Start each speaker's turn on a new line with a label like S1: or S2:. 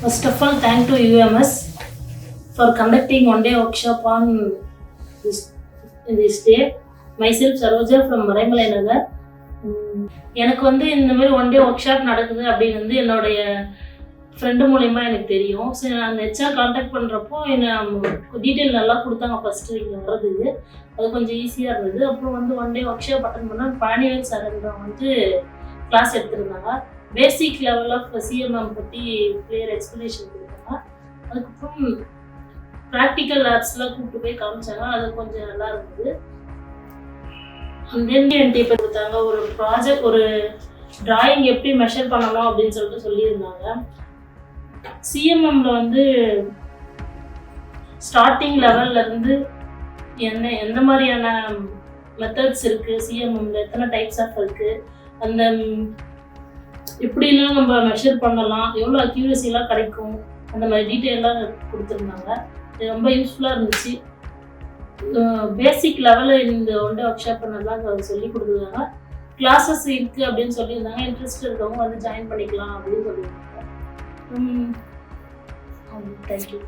S1: First of all, thank to UMS for conducting one-day workshop on this day. Myself Saroja from Maraimalai Nagar. எனக்கு வந்து இந்த மாதிரி one day work shop நடக்குது அப்படின்னு வந்து என்னுடைய ஃப்ரெண்டு மூலயமா எனக்கு தெரியும். ஸோ நான் அந்த ஹெச்ஆர் கான்டாக்ட் பண்ணுறப்போ என்னை டீட்டெயில் நல்லா கொடுத்தாங்க ஃபஸ்ட்டு இங்கே வர்றதுக்கு. அது கொஞ்சம் ஈஸியாக இருந்தது. அப்புறம் வந்து one day workshop attend பண்ணால் பாணிவேல் சார்ன்றவங்க வந்து கிளாஸ் எடுத்துருந்தாங்க. பேசிக் லெவல் ஆஃப் CMM பற்றி கிளியர் எக்ஸ்ப்ளனேஷன் கொடுத்தாங்க. அதுக்கப்புறம் ப்ராக்டிக்கல் லேப்ஸ்லாம் கூப்பிட்டு போய் காமிச்சாங்க. அது கொஞ்சம் நல்லா இருந்தது. என்கிட்ட கொடுத்தாங்க ஒரு ப்ராஜெக்ட், ஒரு டிராயிங் எப்படி மெஷர் பண்ணணும் அப்படின்னு சொல்லியிருந்தாங்க. CMMல வந்து ஸ்டார்டிங் லெவல்ல இருந்து எந்த மாதிரியான மெத்தட்ஸ் இருக்கு, CMMல எத்தனை டைப்ஸ் ஆஃப் இருக்கு, அந்த எப்படிலாம் நம்ம மெஷர் பண்ணலாம், எவ்வளோ அக்யூரஸிலாம் கிடைக்கும், அந்த மாதிரி டீட்டெயிலாக கொடுத்துருந்தாங்க. இது ரொம்ப யூஸ்ஃபுல்லாக இருந்துச்சு. பேசிக் லெவலில் இந்த ஒன் டே ஒர்க் ஷாப்பை நல்லா சொல்லி கொடுத்துருந்தாங்க. கிளாஸஸ் இருக்குது அப்படின்னு சொல்லியிருந்தாங்க. இன்ட்ரெஸ்ட் இருக்கவங்க வந்து ஜாயின் பண்ணிக்கலாம் அப்படின்னு சொல்லியிருந்தாங்க. தேங்க்யூ.